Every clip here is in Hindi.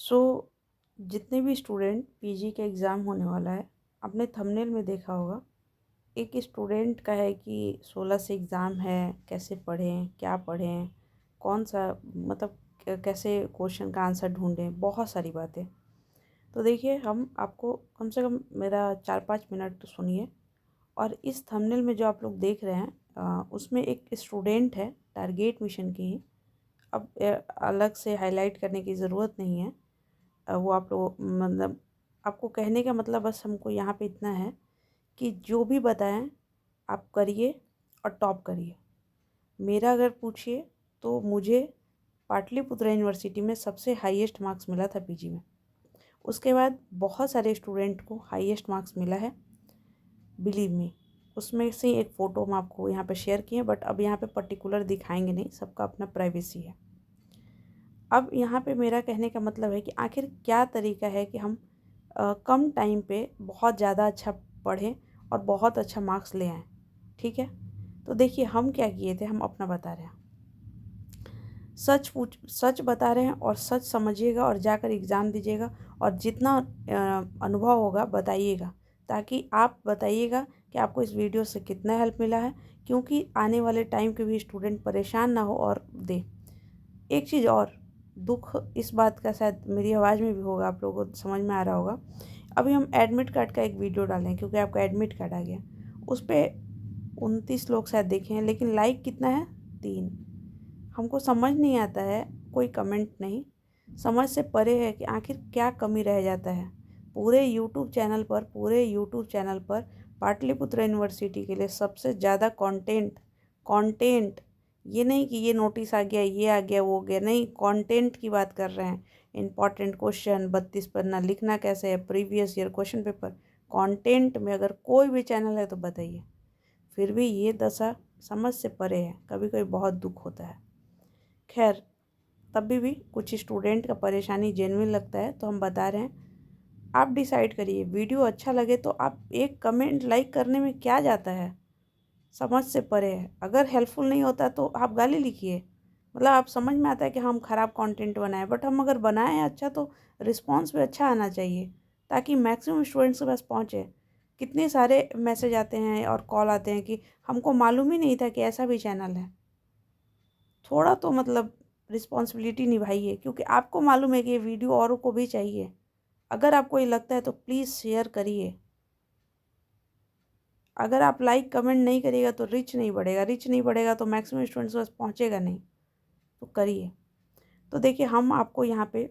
सो जितने भी स्टूडेंट पीजी का एग्ज़ाम होने वाला है, आपने थंबनेल में देखा होगा। एक स्टूडेंट का है कि 16 से एग्ज़ाम है, कैसे पढ़ें, क्या पढ़ें, कौन सा मतलब कैसे क्वेश्चन का आंसर ढूंढें, बहुत सारी बातें। तो देखिए, हम आपको कम से कम मेरा 4-5 मिनट सुनिए। और इस थंबनेल में जो आप लोग देख रहे हैं, उसमें एक स्टूडेंट है टारगेट मिशन की ही। अब अलग से हाईलाइट करने की ज़रूरत नहीं है। वो आप लोग मतलब आपको कहने का मतलब बस हमको यहाँ पे इतना है कि जो भी बताएं आप करिए और टॉप करिए। मेरा अगर पूछिए तो मुझे पाटलिपुत्र यूनिवर्सिटी में सबसे हाईएस्ट मार्क्स मिला था पीजी में। उसके बाद बहुत सारे स्टूडेंट को हाईएस्ट मार्क्स मिला है, बिलीव मी। उसमें से एक फ़ोटो हम आपको यहाँ पे शेयर किए, बट अब यहाँ पे पर्टिकुलर दिखाएंगे नहीं, सबका अपना प्राइवेसी है। अब यहाँ पे मेरा कहने का मतलब है कि आखिर क्या तरीका है कि हम कम टाइम पे बहुत ज़्यादा अच्छा पढ़ें और बहुत अच्छा मार्क्स ले आएँ। ठीक है, तो देखिए हम क्या किए थे, हम अपना बता रहे हैं। सच बता रहे हैं और सच समझिएगा और जाकर एग्ज़ाम दीजिएगा। और जितना अनुभव होगा बताइएगा, ताकि आप बताइएगा कि आपको इस वीडियो से कितना हेल्प मिला है, क्योंकि आने वाले टाइम के भी स्टूडेंट परेशान ना हो और दे। एक चीज़ और, दुख इस बात का शायद मेरी आवाज़ में भी होगा, आप लोगों को समझ में आ रहा होगा। अभी हम एडमिट कार्ड का एक वीडियो डालें क्योंकि आपका एडमिट कार्ड आ गया। उस पर 29 लोग शायद देखे हैं, लेकिन लाइक कितना है? 3। हमको समझ नहीं आता है, कोई कमेंट नहीं, समझ से परे है कि आखिर क्या कमी रह जाता है। पूरे यूट्यूब चैनल पर पाटलिपुत्र यूनिवर्सिटी के लिए सबसे ज़्यादा कंटेंट, ये नहीं कि ये नोटिस आ गया, ये आ गया, वो हो गया, नहीं, कंटेंट की बात कर रहे हैं। इंपॉर्टेंट क्वेश्चन 32 पन्ना लिखना कैसे है, previous year question paper, content में अगर कोई भी चैनल है तो बताइए। फिर भी ये दशा समझ से परे है, कभी कभी बहुत दुख होता है। खैर, तभी भी कुछ स्टूडेंट का परेशानी जेन्युइन लगता है तो हम बता रहे हैं। आप डिसाइड करिए, वीडियो अच्छा लगे तो आप एक कमेंट लाइक करने में क्या जाता है, समझ से परे है। अगर हेल्पफुल नहीं होता तो आप गाली लिखिए, मतलब आप समझ में आता है कि हम ख़राब कंटेंट बनाएं, बट हम अगर बनाएं अच्छा तो रिस्पॉन्स भी अच्छा आना चाहिए, ताकि मैक्सिमम स्टूडेंट्स के पास पहुँचे। कितने सारे मैसेज आते हैं और कॉल आते हैं कि हमको मालूम ही नहीं था कि ऐसा भी चैनल है। थोड़ा तो मतलब रिस्पॉन्सिबिलिटी निभाइए, क्योंकि आपको मालूम है कि ये वीडियो औरों को भी चाहिए। अगर आपको ये लगता है तो प्लीज़ शेयर करिए। अगर आप लाइक कमेंट नहीं करिएगा तो रिच नहीं बढ़ेगा तो मैक्सिमम स्टूडेंट्स के पास पहुँचेगा नहीं। तो करिए। तो देखिए, हम आपको यहाँ पे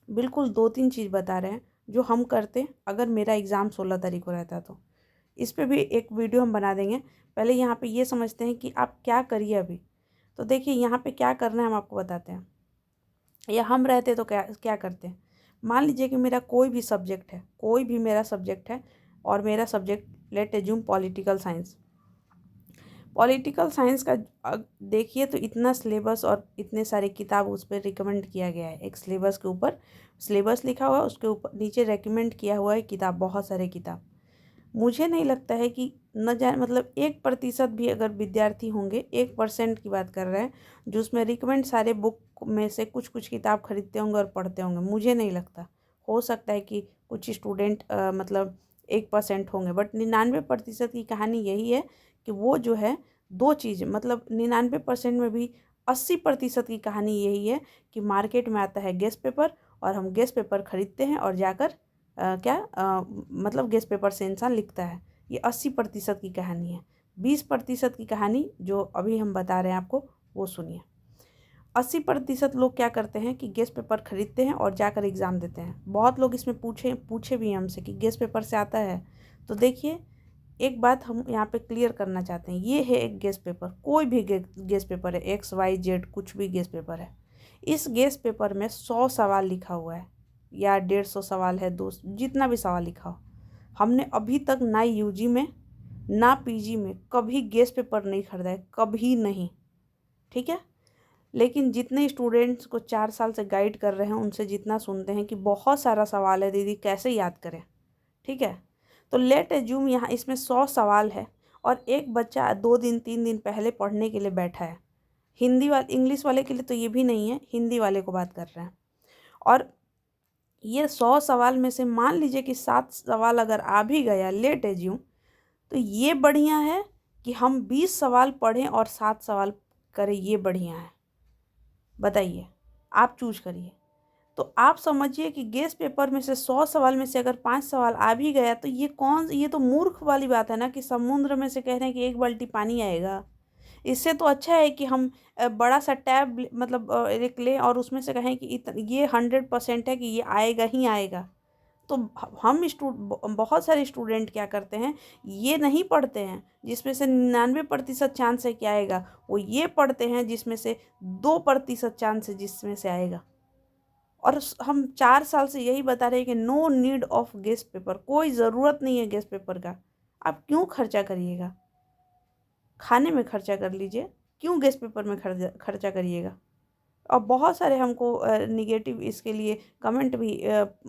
बिल्कुल 2-3 चीज़ बता रहे हैं जो हम करते अगर मेरा एग्ज़ाम 16 तारीख को रहता तो। इस पे भी एक वीडियो हम बना देंगे। पहले यहाँ पे ये समझते हैं कि आप क्या करिए अभी। तो देखिए, यहाँ पे क्या करना है हम आपको बताते हैं, या हम रहते तो क्या क्या करते हैं। मान लीजिए कि मेरा कोई भी सब्जेक्ट है, कोई भी मेरा सब्जेक्ट है, और मेरा subject late assume political science का देखिए तो इतना सिलेबस और इतने सारे किताब उस पर रिकमेंड किया गया है। एक सिलेबस के ऊपर सिलेबस लिखा हुआ है, उसके ऊपर नीचे रेकमेंड किया हुआ है किताब, बहुत सारे किताब। मुझे नहीं लगता है कि न जाने मतलब 1% भी अगर विद्यार्थी होंगे, 1% की बात कर रहे हैं, जो उसमें रिकमेंड सारे बुक में से कुछ कुछ किताब खरीदते होंगे और पढ़ते होंगे। मुझे नहीं लगता। हो सकता है कि कुछ स्टूडेंट मतलब 1% होंगे, बट 99% की कहानी यही है कि वो जो है दो चीज़, मतलब 99% में भी 80% की कहानी यही है कि मार्केट में आता है गेस्ट पेपर, और हम गेस्ट पेपर खरीदते हैं और जाकर मतलब गेस्ट पेपर से इंसान लिखता है। ये 80% की कहानी है। 20% की कहानी जो अभी हम बता रहे हैं आपको, वो सुनिए। 80% लोग क्या करते हैं कि गेस्ट पेपर खरीदते हैं और जाकर एग्ज़ाम देते हैं। बहुत लोग इसमें पूछे भी हैं हमसे कि गेस्ट पेपर से आता है। तो देखिए, एक बात हम यहाँ पे क्लियर करना चाहते हैं, ये है एक गेस्ट पेपर, कोई भी गेस्ट पेपर है, XYZ कुछ भी गेस्ट पेपर है। इस गेस्ट पेपर में 100 सवाल लिखा हुआ है, या 150 सवाल है, 200, जितना भी सवाल लिखा हो। हमने अभी तक ना यूजी में ना पीजी में कभी गेस्ट पेपर नहीं खरीदा है, कभी नहीं। ठीक है, लेकिन जितने स्टूडेंट्स को 4 साल से गाइड कर रहे हैं उनसे जितना सुनते हैं कि बहुत सारा सवाल है दीदी, कैसे याद करें। ठीक है, तो लेट एज्यूम यहाँ इसमें 100 सवाल है, और एक बच्चा 2 दिन 3 दिन पहले पढ़ने के लिए बैठा है। इंग्लिश वाले के लिए तो ये भी नहीं है, हिंदी वाले को बात कर रहे हैं। और ये 100 सवाल में से मान लीजिए कि 7 सवाल अगर आ भी गया, लेट एज्यूम, तो ये बढ़िया है कि हम 20 सवाल पढ़ें और 7 सवाल करें, ये बढ़िया है। बताइए, आप चूज करिए। तो आप समझिए कि गेस पेपर में से 100 सवाल में से अगर 5 सवाल आ भी गया तो ये तो मूर्ख वाली बात है ना, कि समुद्र में से कह रहे हैं कि 1 बाल्टी पानी आएगा। इससे तो अच्छा है कि हम बड़ा सा टैब मतलब एक लें और उसमें से कहें कि ये 100% है कि ये आएगा ही आएगा। तो हम बहुत सारे स्टूडेंट क्या करते हैं, ये नहीं पढ़ते हैं जिसमें से 99% चांस है कि आएगा, वो ये पढ़ते हैं जिसमें से 2% चांस है जिसमें से आएगा। और हम 4 साल से यही बता रहे हैं कि no need of guest paper, कोई ज़रूरत नहीं है गेस्ट पेपर का। आप क्यों खर्चा करिएगा, खाने में खर्चा कर लीजिए, क्यों गेस्ट पेपर में खर्चा करिएगा। और बहुत सारे हमको निगेटिव इसके लिए कमेंट भी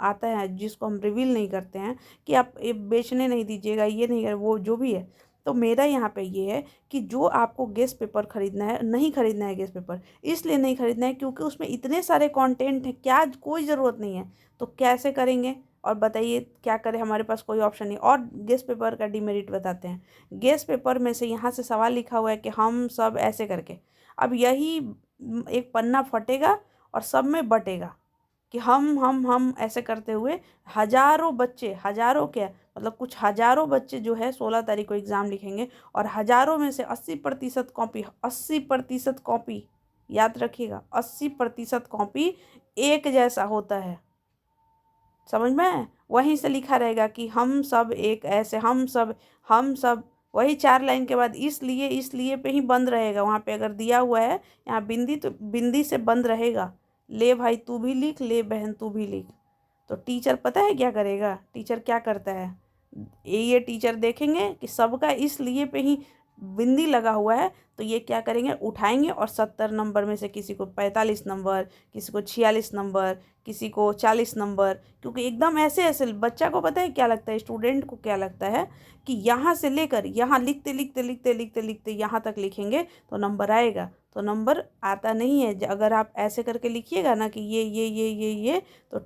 आता है जिसको हम रिवील नहीं करते हैं, कि आप ये बेचने नहीं दीजिएगा, ये नहीं कर, वो जो भी है। तो मेरा यहाँ पे ये है कि जो आपको गेस्ट पेपर ख़रीदना है, नहीं ख़रीदना है गेस्ट पेपर, इसलिए नहीं ख़रीदना है क्योंकि उसमें इतने सारे कंटेंट हैं, क्या कोई ज़रूरत नहीं है। तो कैसे करेंगे, और बताइए क्या करें, हमारे पास कोई ऑप्शन नहीं। और गेस्ट पेपर का डिमेरिट बताते हैं। गेस्ट पेपर में से यहाँ से सवाल लिखा हुआ है कि हम सब ऐसे करके, अब यही एक पन्ना फटेगा और सब में बटेगा कि हम ऐसे करते हुए हजारों बच्चे, हजारों क्या मतलब कुछ हजारों बच्चे जो है 16 तारीख को एग्ज़ाम लिखेंगे, और हजारों में से 80% कॉपी, 80% कॉपी, याद रखिएगा 80% कॉपी एक जैसा होता है। समझ में, वहीं से लिखा रहेगा कि हम सब एक ऐसे, हम सब वही 4 लाइन के बाद इसलिए पे ही बंद रहेगा। वहाँ पे अगर दिया हुआ है यहाँ बिंदी, तो बिंदी से बंद रहेगा। ले भाई तू भी लिख, ले बहन तू भी लिख। तो टीचर पता है क्या करेगा, टीचर क्या करता है, ये टीचर देखेंगे कि सबका इसलिए पे ही बिंदी लगा हुआ है, तो ये क्या करेंगे, उठाएंगे और 70 नंबर में से किसी को 45 नंबर, किसी को 46 नंबर, किसी को 40 नंबर, क्योंकि एकदम ऐसे ऐसे बच्चा को पता है क्या लगता है, स्टूडेंट को क्या लगता है कि यहाँ से लेकर यहाँ लिखते लिखते लिखते लिखते लिखते यहाँ तक लिखेंगे तो नंबर आएगा। तो नंबर आता नहीं है। अगर आप ऐसे करके लिखिएगा ना कि ये, तो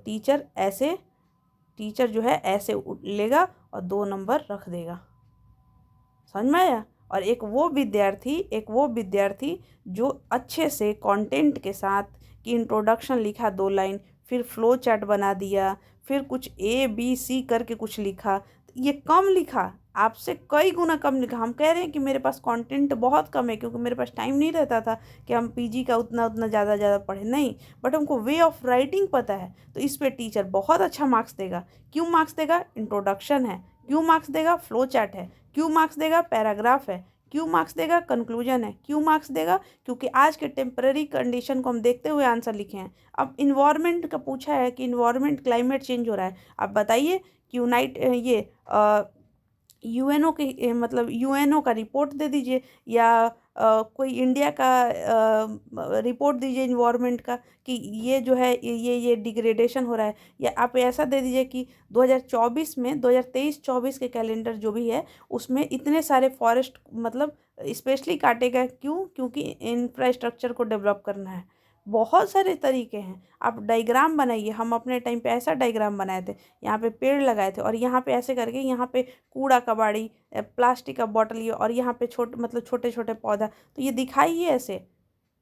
टीचर जो है ऐसे लेगा और 2 नंबर रख देगा। समझ में आया। और एक वो विद्यार्थी जो अच्छे से कंटेंट के साथ कि इंट्रोडक्शन लिखा 2 लाइन, फिर फ्लो चार्ट बना दिया, फिर कुछ ABC करके कुछ लिखा, ये कम लिखा, आपसे कई गुना कम लिखा। हम कह रहे हैं कि मेरे पास कंटेंट बहुत कम है क्योंकि मेरे पास टाइम नहीं रहता था कि हम PG का उतना ज़्यादा पढ़े, नहीं, बट हमको वे ऑफ राइटिंग पता है, तो इस पे टीचर बहुत अच्छा मार्क्स देगा। क्यों मार्क्स देगा, इंट्रोडक्शन है। क्यों मार्क्स देगा, फ्लो चार्ट है। क्यों मार्क्स देगा, पैराग्राफ है। क्यों मार्क्स देगा, कंक्लूजन है। क्यों मार्क्स देगा, क्योंकि आज के टेम्पररी कंडीशन को हम देखते हुए आंसर लिखे हैं। अब इन्वायरमेंट का पूछा है कि इन्वायरमेंट क्लाइमेट चेंज हो रहा है, अब बताइए कि यूएनओ की मतलब यूएनओ का रिपोर्ट दे दीजिए, या कोई इंडिया का रिपोर्ट दीजिए इन्वायरमेंट का कि ये जो है ये डिग्रेडेशन हो रहा है। या आप ऐसा दे दीजिए कि 2024 में 2023-24 के कैलेंडर जो भी है उसमें इतने सारे फॉरेस्ट मतलब स्पेशली काटेगा, क्यों, क्योंकि इंफ्रास्ट्रक्चर को डेवलप करना है। बहुत सारे तरीके हैं। आप डायग्राम बनाइए, हम अपने टाइम पे ऐसा डायग्राम बनाए थे, यहाँ पे पेड़ लगाए थे और यहाँ पे ऐसे करके यहाँ पे कूड़ा कबाड़ी, प्लास्टिक का बॉटल, ये और यहाँ पे छोटे छोटे पौधा, तो ये दिखाइए ऐसे।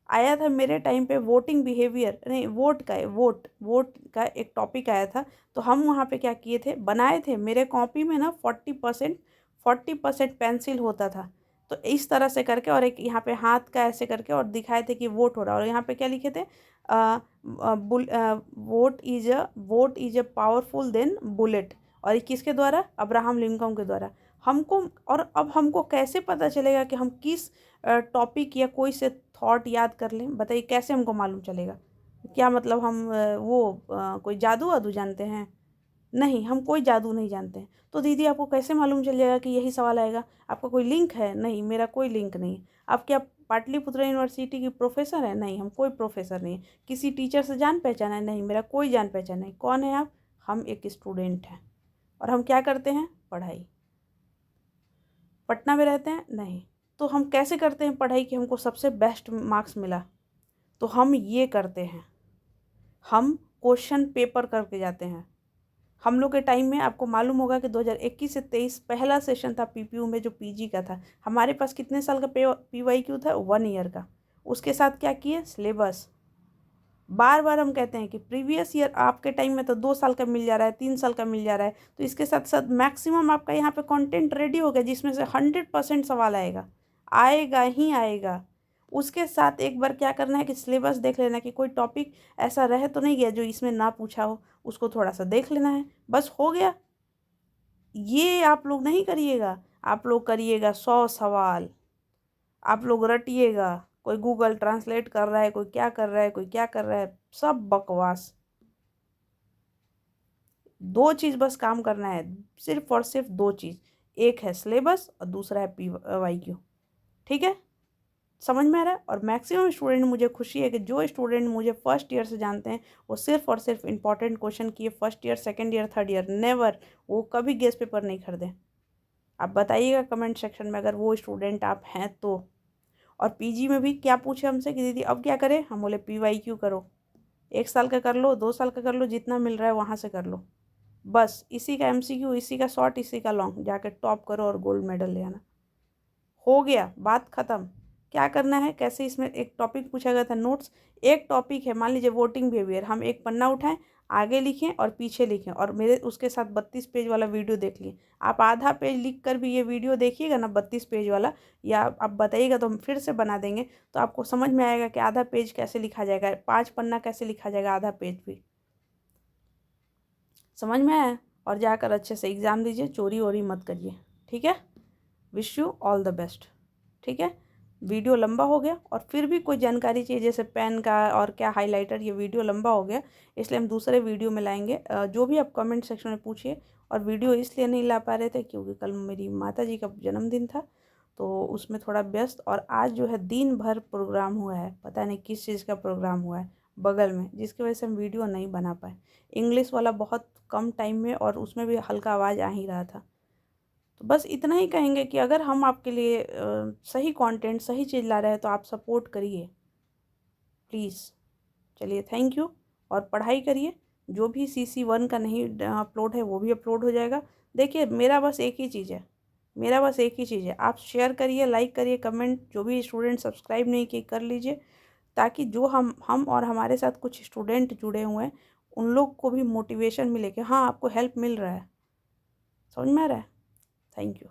आया था मेरे टाइम पे वोटिंग बिहेवियर, नहीं वोट का एक टॉपिक आया था, तो हम वहाँ पे क्या किए थे, बनाए थे। मेरे कॉपी में ना 40% पेंसिल होता था, तो इस तरह से करके, और एक यहाँ पे हाथ का ऐसे करके और दिखाए थे कि वोट हो रहा है। और यहाँ पे क्या लिखे थे, vote is a powerful than bullet, और ये किसके द्वारा, अब्राहम लिंकन के द्वारा। हमको, और अब हमको कैसे पता चलेगा कि हम किस टॉपिक या कोई से थॉट याद कर लें, बताइए कैसे हमको मालूम चलेगा। क्या मतलब हम कोई जादू वादू जानते हैं, नहीं, हम कोई जादू नहीं जानते हैं। तो दीदी आपको कैसे मालूम चल जाएगा कि यही सवाल आएगा, आपका कोई लिंक है, नहीं मेरा कोई लिंक नहीं है। आप क्या पाटलिपुत्र यूनिवर्सिटी की प्रोफेसर है, नहीं हम कोई प्रोफेसर नहीं है। किसी टीचर से जान पहचान है, नहीं मेरा कोई जान पहचान नहीं। कौन है आप, हम एक स्टूडेंट हैं, और हम क्या करते हैं, पढ़ाई। पटना में रहते हैं, नहीं, तो हम कैसे करते हैं पढ़ाई कि हमको सबसे बेस्ट मार्क्स मिला, तो हम ये करते हैं, हम क्वेश्चन पेपर करके जाते हैं। हम लोग के टाइम में आपको मालूम होगा कि 2021 से 23 पहला सेशन था पीपीयू में जो पीजी का था। हमारे पास कितने साल का पीवाईक्यू था? 1 ईयर का। उसके साथ क्या किए? सिलेबस। बार बार हम कहते हैं कि प्रीवियस ईयर आपके टाइम में तो 2 साल का मिल जा रहा है, 3 साल का मिल जा रहा है, तो इसके साथ साथ मैक्सिमम आपका यहाँ पे कंटेंट रेडी हो गया जिसमें से 100% सवाल आएगा, आएगा ही आएगा। उसके साथ एक बार क्या करना है कि सिलेबस देख लेना कि कोई टॉपिक ऐसा रह तो नहीं गया जो इसमें ना पूछा हो, उसको थोड़ा सा देख लेना है, बस हो गया। ये आप लोग नहीं करिएगा, आप लोग करिएगा 100 सवाल, आप लोग रटिएगा, कोई गूगल ट्रांसलेट कर रहा है, कोई क्या कर रहा है, कोई क्या कर रहा है, सब बकवास। 2 चीज़ बस काम करना है, सिर्फ और सिर्फ 2 चीज़, एक है सिलेबस और दूसरा है पीवाईक्यू। ठीक है, समझ में आ रहा है? और मैक्सिमम स्टूडेंट, मुझे खुशी है कि जो स्टूडेंट मुझे फर्स्ट ईयर से जानते हैं वो सिर्फ और सिर्फ इंपॉर्टेंट क्वेश्चन किए, first year, second year, third year, never वो कभी गेस्ट पेपर नहीं खरीदे। आप बताइएगा कमेंट सेक्शन में अगर वो स्टूडेंट आप हैं तो। और पीजी में भी क्या पूछे हमसे कि दीदी अब क्या करें? हम बोले पीवाईक्यू करो, 1 साल का कर लो, 2 साल का कर लो, जितना मिल रहा है वहाँ से कर लो, बस इसी का एमसीक्यू, इसी का शॉर्ट, इसी का लॉन्ग, जाके टॉप करो और गोल्ड मेडल ले आना। हो गया, बात ख़त्म। क्या करना है, कैसे, इसमें एक टॉपिक पूछा गया था नोट्स, एक टॉपिक है, मान लीजिए वोटिंग बिहेवियर, हम एक पन्ना उठाएं, आगे लिखें और पीछे लिखें, और मेरे उसके साथ 32 पेज वाला वीडियो देख लिए। आप आधा पेज लिख कर भी ये वीडियो देखिएगा ना 32 पेज वाला, या आप बताइएगा तो हम फिर से बना देंगे, तो आपको समझ में आएगा कि आधा पेज कैसे लिखा जाएगा, 5 पन्ना कैसे लिखा जाएगा, आधा पेज भी। समझ में आया? और जाकर अच्छे से एग्ज़ाम दीजिए, चोरी वोरी मत करिए। ठीक है, wish you all the best. ठीक है, वीडियो लंबा हो गया, और फिर भी कोई जानकारी चाहिए जैसे पेन का और क्या हाइलाइटर, ये वीडियो लंबा हो गया इसलिए हम दूसरे वीडियो में लाएंगे। जो भी आप कमेंट सेक्शन में पूछिए। और वीडियो इसलिए नहीं ला पा रहे थे क्योंकि कल मेरी माता जी का जन्मदिन था, तो उसमें थोड़ा व्यस्त, और आज जो है दिन भर प्रोग्राम हुआ है, पता नहीं किस चीज़ का प्रोग्राम हुआ है बगल में, जिसकी वजह से हम वीडियो नहीं बना पाए। इंग्लिश वाला बहुत कम टाइम में, और उसमें भी हल्का आवाज़ आ ही रहा था। तो बस इतना ही कहेंगे कि अगर हम आपके लिए सही कंटेंट, सही चीज़ ला रहे हैं तो आप सपोर्ट करिए प्लीज़। चलिए, थैंक यू। और पढ़ाई करिए, जो भी CC1 का नहीं अपलोड है वो भी अपलोड हो जाएगा। देखिए, मेरा बस एक ही चीज़ है, मेरा बस एक ही चीज़ है, आप शेयर करिए, लाइक करिए, कमेंट, जो भी स्टूडेंट सब्सक्राइब नहीं किए कर लीजिए, ताकि जो हम और हमारे साथ कुछ स्टूडेंट जुड़े हुए हैं उन लोग को भी मोटिवेशन मिले कि हाँ आपको हेल्प मिल रहा है। समझ में आ रहा है? Thank you.